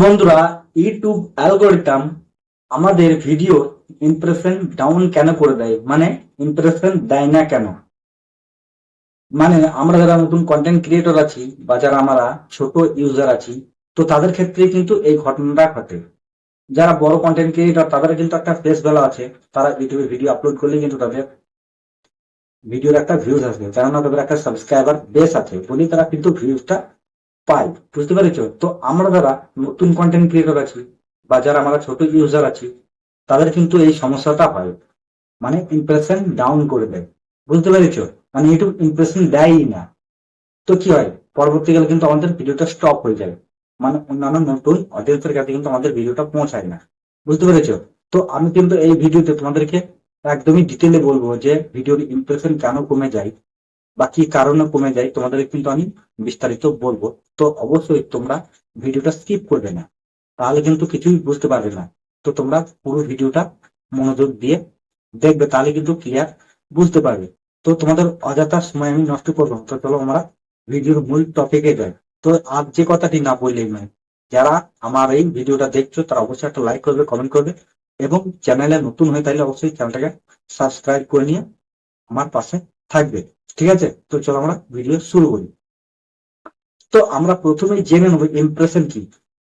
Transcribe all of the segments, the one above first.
বন্ধুরা, YouTube algorithm আমাদের video impression down কেন করে দেয়, মানে ইমপ্রেশন দেয় না কেন। মানে আমরা যারা নতুন কন্টেন্ট ক্রিয়েটর আছি বা যারা আমরা ছোট ইউজার আছি, তো তাদের ক্ষেত্রে কিন্তু এই ঘটনাটা ঘটে। যারা বড় কন্টেন্ট ক্রিয়েটর তাদের কিন্তু একটা ফেস ভ্যালু আছে, তারা ইউটিউবে ভিডিও আপলোড করলে কিন্তু তাদের ভিডিওর একটা ভিউজ আসবে, কেননা তাদের একটা সাবস্ক্রাইবার বেস আছে বলেই তারা কিন্তু ভিউজটা পাই। বুঝতে পেরেছো? তো আমরা যারা নতুন কন্টেন্ট ক্রিয়েটর আছি বা যারা আমরা ছোট ইউজার আছি, তাদের কিন্তু এই সমস্যাটা হয়, মানে ইমপ্রেশন ডাউন করে দেয়। বুঝতে পেরেছো? মানে ইউটিউব ইমপ্রেশন দেয়ই না। তো কি হয়, পরবর্তীকালে কিন্তু আমাদের ভিডিওটা স্টপ হয়ে যায়, মানে অন্যান্য নতুন অডিয়েন্সের কাছে কিন্তু আমাদের ভিডিওটা পৌঁছায় না। বুঝতে পেরেছো? তো আমি কিন্তু এই ভিডিওতে তোমাদেরকে একদমই ডিটেলে বলবো যে ভিডিওর ইমপ্রেশন কেন কমে যায় বা কি কারণে কমে যায়, তোমাদের কিন্তু আমি বিস্তারিত বলবো। তো অবশ্যই তোমরা ভিডিওটা স্কিপ করবে না, তাহলে কিন্তু কিছুই বুঝতে পারবে না। তো তোমরা পুরো ভিডিওটা মনোযোগ দিয়ে দেখবে, তাহলে কিন্তু ক্লিয়ার বুঝতে পারবে। তো তোমাদের অযথা সময় আমি নষ্ট করবো না। তো চলো আমরা ভিডিওর মূল টপিকে যাই। তো আজ যে কথাটি না বললেই নয়, যারা আমার এই ভিডিওটা দেখছো তারা অবশ্যই একটা লাইক করবে, কমেন্ট করবে, এবং চ্যানেলে নতুন হয়ে থাকলে অবশ্যই চ্যানেলটাকে সাবস্ক্রাইব করে নিয়ে আমার পাশে থাকবে। ঠিক আছে? তো চলো আমরা ভিডিও শুরু করি। তো আমরা প্রথমেই জেনে নেবো ইমপ্রেশন কি।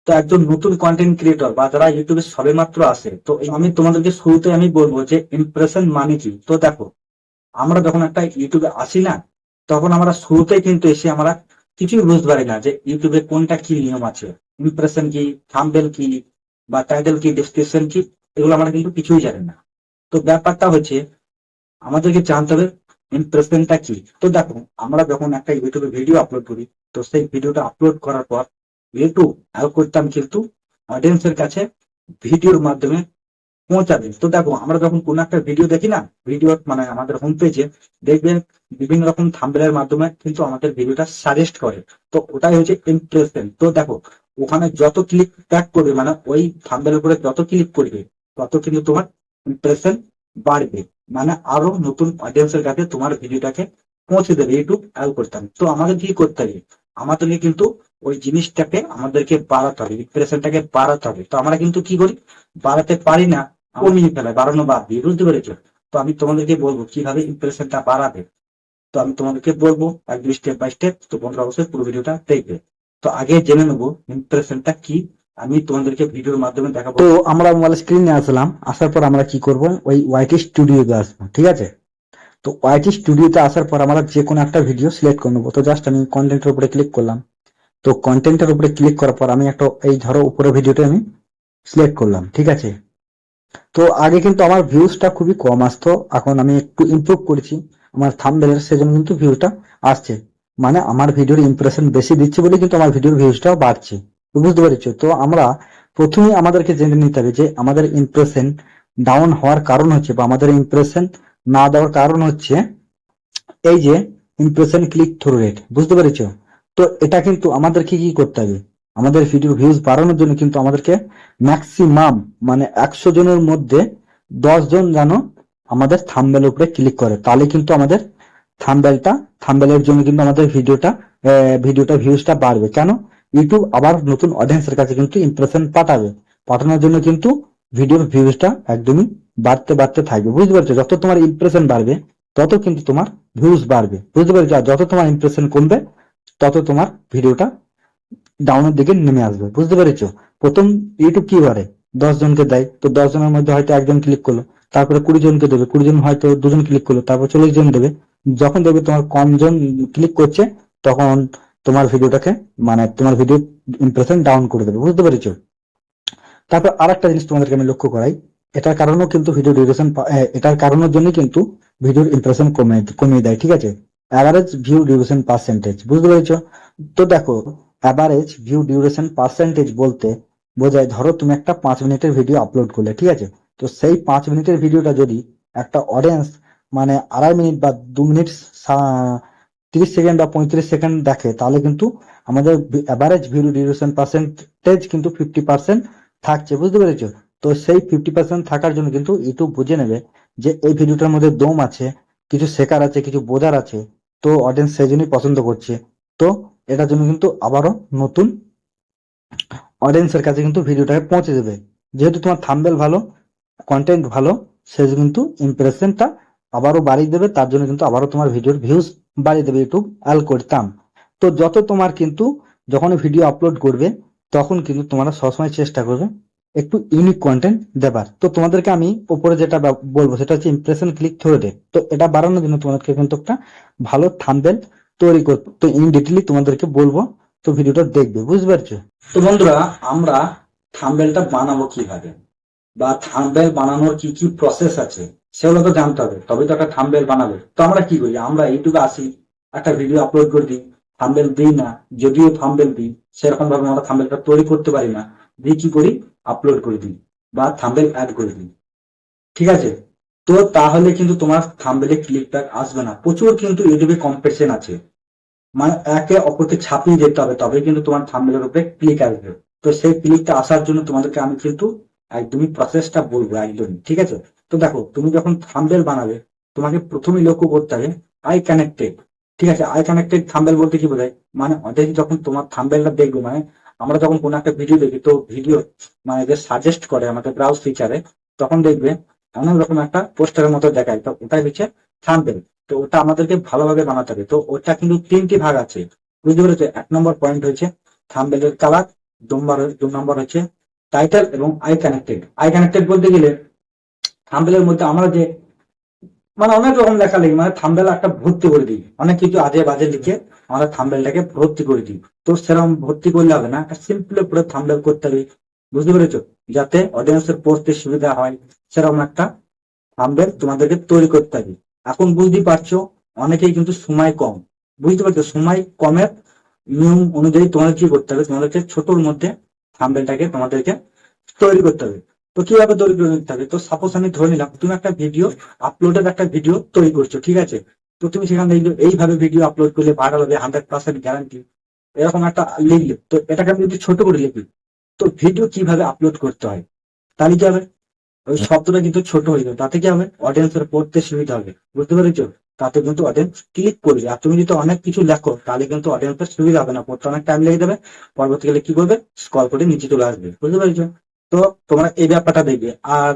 তো একজন নতুন কন্টেন্ট ক্রিয়েটর বা যারা ইউটিউবে সবেমাত্র আসে, তো আমি তোমাদেরকে শুরুতে আমি বলবো যে ইমপ্রেশন মানে কি। তো দেখো, আমরা যখন একটা ইউটিউবে আসি না, তখন আমরা শুরুতেই কিন্তু এসে আমরা কিছুই বুঝতে পারি না যে ইউটিউবে কোনটা কি নিয়ম আছে, ইমপ্রেশন কি, থাম্বনেল কি, বা টাইটেল কি, ডেসক্রিপশন কি, এগুলো আমরা কিন্তু কিছুই জানি না। তো ব্যাপারটা হচ্ছে আমাদেরকে জানতে হবে ইমপ্রেশনটা কি। তো দেখো, আমরা যখন একটা ইউটিউবে ভিডিও আপলোড করি, তো সেই ভিডিওটা আপলোড করার পর ইউটিউব অ্যালগরিদম কিন্তু অডিয়েন্সের কাছে ভিডিওর মাধ্যমে পৌঁছাবে। তো দেখো, আমরা যখন কোনো একটা ভিডিও দেখি না, ভিডিও মানে আমাদের হোম পেজে দেখবেন বিভিন্ন রকম থাম্বনেলের মাধ্যমে কিন্তু আমাদের ভিডিওটা সাজেস্ট করে। তো ওটাই হচ্ছে ইমপ্রেশন। তো দেখো, ওখানে যত ক্লিক ব্যাক করবে, মানে ওই থাম্বনেলের উপরে যত ক্লিক করবে, তত কিন্তু তোমার ইমপ্রেশন বাড়বে, মানে আরো নতুন অডিয়েন্সের কাছে তোমার ভিডিওটাকে পৌঁছে দেবে ইউটিউব অ্যালগরিদম। তো আমাদের কি করতে হবে, আমাদেরকে কিন্তু ওই জিনিসটাকে আমাদেরকে বাড়াতে হবে, ইমপ্রেশনটাকে বাড়াতে হবে। তো আমরা কিন্তু কি করি, বাড়াতে পারি না, কমিয়ে ফেলায়, বাড়ানো বাদ দিয়ে। বুঝতে পেরেছো? তো আমি তোমাদেরকে বলবো কিভাবে ইমপ্রেশনটা বাড়াবে। তো আমি তোমাদেরকে বলবো একদম স্টেপ বাই স্টেপ। তো বন্ধুরা অবশ্যই পুরো ভিডিওটা দেখবে। তো আগে জেনে নেবো ইমপ্রেশনটা কি, আমি তোমাদেরকে ভিডিওর মাধ্যমে দেখাবো। তো আমরা মোবাইল স্ক্রিনে আসলাম, আসার পর আমরা কি করব, ওই ওয়াইটি স্টুডিওতে আসবো। ঠিক আছে? তো ওয়াইটি স্টুডিওতে আসার পর আমরা যে কোনো একটা ভিডিও সিলেক্ট করে নেবো। তো জাস্ট আমি কন্টেন্টের উপরে ক্লিক করলাম। তো কন্টেন্টের উপরে ক্লিক করার পর আমি একটা, এই ধরো উপরে ভিডিওটা আমি সিলেক্ট করলাম। ঠিক আছে? তো আগে কিন্তু আমার ভিউজটা খুবই কম আসতো, এখন আমি একটু ইমপ্রুভ করেছি আমার থাম্বনেলের, সেজন্য কিন্তু ভিউটা আসছে। মানে আমার ভিডিওর ইমপ্রেশন বেশি দিচ্ছে বলে কিন্তু আমার ভিডিওর ভিউজটাও বাড়ছে। তো বুঝতে পেরেছো? তো আমরা প্রথমেই আমাদেরকে জেনে নিতে হবে যে আমাদের ইমপ্রেশন ডাউন হওয়ার কারণ হচ্ছে, বা আমাদের ইমপ্রেশন না দেওয়ার কারণ হচ্ছে এই যে ইমপ্রেশন ক্লিক থ্রু রেট। বুঝতে পেরেছো? তো এটা কিন্তু আমাদেরকে কি করতে হবে, আমাদের ভিডিও ভিউজ বাড়ানোর জন্য কিন্তু আমাদেরকে ম্যাক্সিমাম, মানে 100 জনের মধ্যে 10 জন যেন আমাদের থাম্বনেলের উপরে ক্লিক করে, তাহলে কিন্তু আমাদের থাম্বনেলের জন্য কিন্তু আমাদের ভিডিওটা ভিউজটা বাড়বে। কেন? ইউটিউব আবার নতুন অডিয়েন্সের কাছে কিন্তু ইমপ্রেশন পাঠানোর জন্য কিন্তু ভিডিওর ভিউজটা একদমই বাড়তে বাড়তে থাকবে। বুঝতে পারছো? যত তোমার ইমপ্রেশন বাড়বে তত কিন্তু তোমার ভিউজ বাড়বে। বুঝতে পেরেছো? আর যত তোমার ইমপ্রেশন কমবে তত তোমার ভিডিওটা ডাউনের দিকে নেমে আসবে। বুঝতে পেরেছো? প্রথম ইউটিউব কি করে, 10 জনকে দেয়, তো 10 জনের মধ্যে হয়তো একজন ক্লিক করলো, তারপরে 20 জনকে দেবে, 20 জন হয়তো 2 জন ক্লিক করলো, তারপর 40 জন দেবে। যখন দেখবে তোমার কম জন ক্লিক করছে, তখন তোমার ভিডিওটাকে, মানে তোমার ভিডিও ইমপ্রেশন ডাউন করে দেবে। বুঝতে পেরেছো? তারপর আর একটা জিনিস তোমাদেরকে আমি লক্ষ্য করাই, এটার কারণেও কিন্তু ভিডিও ডিউরেশন, এটার কারণের জন্য কিন্তু ভিডিওর ইমপ্রেশন কমিয়ে দেয়। ঠিক আছে? Average view duration percentage. বুঝতে পেরেছো? তো দেখো, অ্যাভারেজ ভিউ ডিউরেশন পার্সেন্টেজ বলতে বোঝায়, ধরো তুমি একটা 5 মিনিটের ভিডিও আপলোড করলে, ঠিক আছে, তো সেই 5 মিনিটের ভিডিওটা যদি একটা অডিয়েন্স মানে 2.5 মিনিট বা 2 মিনিট 30 সেকেন্ড বা 35 সেকেন্ড দেখে, তাহলে কিন্তু আমাদের অ্যাভারেজ ভিউ ডিউরেশন পার্সেন্টেজ কিন্তু 50% থাকছে। বুঝতে পেরেছো? তো সেই 50% থাকার জন্য কিন্তু ইউটিউব বুঝে নেবে যে এই ভিডিওটার মধ্যে দম আছে, কিছু শেখার আছে, কিছু বোঝার আছে, তো অডিয়েন্স সেই জন্যই পছন্দ করছে। তো এটার জন্য কিন্তু আবারও নতুন অডিয়েন্সের কাছে কিন্তু ভিডিওটাকে পৌঁছে যাবে। যেহেতু তোমার থাম্বনেল ভালো, কন্টেন্ট ভালো, সে কিন্তু ইমপ্রেশনটা আবারও বাড়িয়ে দেবে, তার জন্য কিন্তু আবারও তোমার ভিডিওর ভিউজ বাড়িয়ে দেবে ইউটিউব অ্যালগরিদম। তো যত তোমার কিন্তু যখন ভিডিও আপলোড করবে তখন কিন্তু তোমরা সবসময় চেষ্টা করবে একটু ইউনিক কন্টেন্ট দেবার। তো তোমাদেরকে আমি উপরে যেটা বলবো সেটা হচ্ছে ইমপ্রেশন ক্লিক থ্রু রেট। তো এটা বাড়ানোর জন্য তোমাদেরকে কিন্তু একটা ভালো থাম্বনেল তৈরি করতে, তো ইন ডিটেইলি তোমাদেরকে বলবো, তো ভিডিওটা দেখবে, বুঝতে পারছো? তো বন্ধুরা, আমরা থাম্বনেলটা বানাবো কিভাবে, বা থাম্বনেল বানানোর কি কি প্রসেস আছে সেগুলো তো জানতে হবে, তবে তো একটা থাম্বনেল বানাবে। তো আমরা কি করি, আমরা ইউটিউবে আসি, একটা ভিডিও আপলোড করে দিই, থাম্বনেল দিই না, যদিও থাম্বনেল দিই সেরকম ভাবে আমরা থাম্বনেলটা তৈরি করতে পারি না, দিয়ে কি করি, আপলোড করে দিই বা থাম্বনেল অ্যাড করে দিই, ঠিক আছে? তো তাহলে কিন্তু তোমার থাম্বনেলে ক্লিক ব্যাক আসবে না। প্রচুর কিন্তু ইউটিউবে কম্পিটিশন আছে, মানে একে অপরকে ছাপিয়ে যেতে হবে, তবে কিন্তু তোমার থাম্বনেলের উপরে ক্লিক আসবে। তো সেই ক্লিকটা আসার জন্য তোমাদেরকে আমি কিন্তু একদমই প্রসেসটা বলবো একদমই, ঠিক আছে? তো দেখো, তুমি যখন থাম্বনেল বানাবে তোমাকে প্রথমেই লক্ষ্য করতে হবে আই কানেক্টেড, ঠিক আছে? আই কানেক্টেড থাম্বনেল বলতে কি বোঝায়, মানে অডিয়েন্স যখন তোমার থাম্বনেলটা দেখবে, মানে আমরা যখন কোনো একটা ভিডিও দেখি, তো ভিডিও মানে যে সাজেস্ট করে আমাদের ব্রাউজ ফিচারে, তখন দেখবে অনেক রকম একটা পোস্টারের মতো দেখায়, তো ওটাই হচ্ছে থাম্বনেল। তো ওটা আমাদেরকে ভালোভাবে বানাতে হবে। তো ওটা কিন্তু তিনটি ভাগ আছে, বুঝতে পেরেছো? 1 নম্বর পয়েন্ট হচ্ছে থাম্বনেলের কালার, 2 নম্বর হচ্ছে টাইটেল এবং আই কানেক্টেড। আই কানেক্টেড বলতে গেলে থাম্বনেলের মধ্যে আমরা যে মানে অনেক রকম লেখা লিখি, মানে থাম্বনেল একটা ভর্তি করে দিই, অনেক কিছু আজে বাজে লিখে আমরা থাম্বনেলটাকে ভর্তি করে দিই। তো সেরকম ভর্তি করলে হবে না, একটা সিম্পল করে থাম্বনেল করতে হবে, বুঝতে পেরেছো? যাতে অডিয়েন্সের পড়তে সুবিধা হয় সেরকম একটা থাম্বনেল তোমাদেরকে তৈরি করতে হবে। এখন বুঝতেই পারছো অনেকেই কিন্তু সময় কম, বুঝতে পারছো? সময় কমের নিয়ম অনুযায়ী তোমাদের কি করতে হবে, তোমাদেরকে ছোটর মধ্যে থাম্বনেলটাকে তোমাদেরকে তৈরি করতে হবে। তো কিভাবে তৈরি করতে হবে, তো সাপোজ আমি ধরে নিলাম তুমি একটা ভিডিও আপলোডের একটা ভিডিও তৈরি করছো, ঠিক আছে? তো তুমি সেখানে লিখলে এইভাবে ভিডিও আপলোড করলে ভাইরাল হবে 100% গ্যারান্টি, এরকম একটা লিখলে, তো এটাকে আমি যদি ছোট করে লিখি, তো ভিডিও কিভাবে আপলোড করতে হয়, তাহলে কি হবে, ওই শব্দটা কিন্তু ছোট হয়ে যাবে, তাতে কি হবে, অডিয়েন্সের পড়তে সুবিধা হবে, বুঝতে পেরেছো? তাতে কিন্তু অডিয়েন্স ক্লিক করবে। আর তুমি যদি অনেক কিছু লেখো তাহলে কিন্তু অডিয়েন্সের সুবিধা হবে না, পড়তে অনেক টাইম লেগে যাবে, পরবর্তীকালে কি করবে, স্ক্রল করে নিচে চলে আসবে, বুঝতে পেরেছো? তো তোমরা এই ব্যাপারটা দেখবে। আর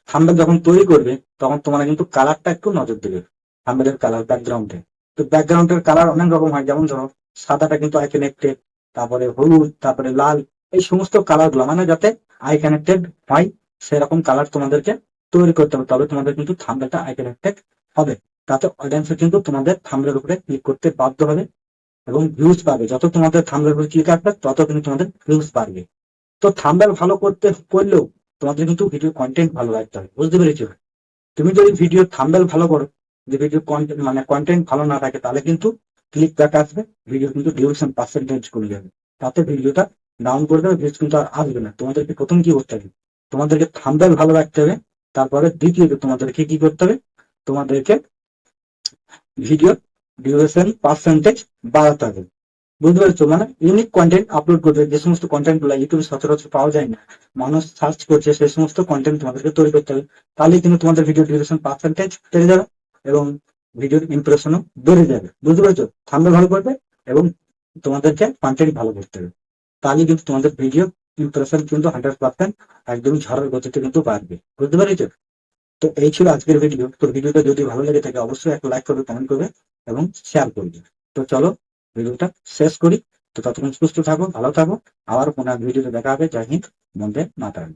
থাম্বনেল যখন তৈরি করবে তখন তোমরা কিন্তু কালারটা একটু নজর দেবে, থাম্বনেলের কালার ব্যাকগ্রাউন্ডে। তো ব্যাকগ্রাউন্ডের কালার অনেক রকম হয়, যেমন ধরো সাদাটা কিন্তু আই কানেক্টেড, তারপরে হলুদ, তারপরে লাল, এই সমস্ত কালার গুলো মানে যাতে আই কানেক্টেড হয় সেরকম কালার তোমাদেরকে তৈরি করতে হবে, তবে তোমাদের কিন্তু থাম্বনেলটা আই কানেক্টেড হবে। তাতে অডিয়েন্স কিন্তু তোমাদের থাম্বনেলের উপরে ক্লিক করতে বাধ্য হবে এবং ভিউজ পাবে। যত তোমাদের থাম্বনেলের উপরে ক্লিক আসবে তত কিন্তু তোমাদের ভিউজ বাড়বে। তো থাম্বনেল ভালো করতে করলেও তোমাদের কিন্তু ভিডিও কন্টেন্ট ভালো রাখতে হবে, বুঝতে পেরেছো? তুমি যদি ভিডিও থাম্বনেল ভালো করো, যে ভিডিও কন্টেন্ট মানে কন্টেন্ট ভালো না থাকে, তাহলে কিন্তু ক্লিক ব্যাক আসবে, ভিডিও কিন্তু ডিউরেশন পার্সেন্টেজ কমে যাবে, তাতে ভিডিওটা ডাউন করে দেবে, ভিউজ কিন্তু আর আসবে না। তোমাদেরকে প্রথম কি করতে হবে, তোমাদেরকে থাম্বনেল ভালো রাখতে হবে, তারপরে দ্বিতীয়ত তোমাদেরকে কি করতে হবে, তোমাদেরকে ভিডিও ডিউরেশন পার্সেন্টেজ বাড়াতে হবে, বুঝতে পারছো? মানে ইউনিক কন্টেন্ট আপলোড করবে, যে সমস্ত কন্টেন্ট গুলো ইউটিউবে সচরাচর পাওয়া যায় না, মানুষ সার্চ করছে, সেই সমস্ত কন্টেন্ট তোমাদেরকে তৈরি করতে হবে। তাহলে কিন্তু তোমাদের ভিডিও ডিউরেশন পার্সেন্টেজ বেড়ে যাবে এবং ভিডিওর ইমপ্রেশনও বেড়ে যাবে, বুঝতে পারছো? থাম্বনেল ভালো করবে এবং তোমাদেরকে কন্টেন্ট ভালো করতে হবে, তাহলে কিন্তু তোমাদের ভিডিও ইমপ্রেশন কিন্তু 100% একদম ঝড়ের গতিতে কিন্তু বাড়বে, বুঝতে পেরেছো? তো এই ছিল আজকের ভিডিও। তো ভিডিওটা যদি ভালো লেগে থাকে অবশ্যই একটা লাইক করবে, কমেন্ট করবে এবং শেয়ার করবে। তো চলো ভিডিওটা শেষ করি। তো ততক্ষণ সুস্থ থাকো, ভালো থাকো, আবার কোনো এক ভিডিওতে দেখা হবে। জয় হিন্দ, বন্দে মাতরম।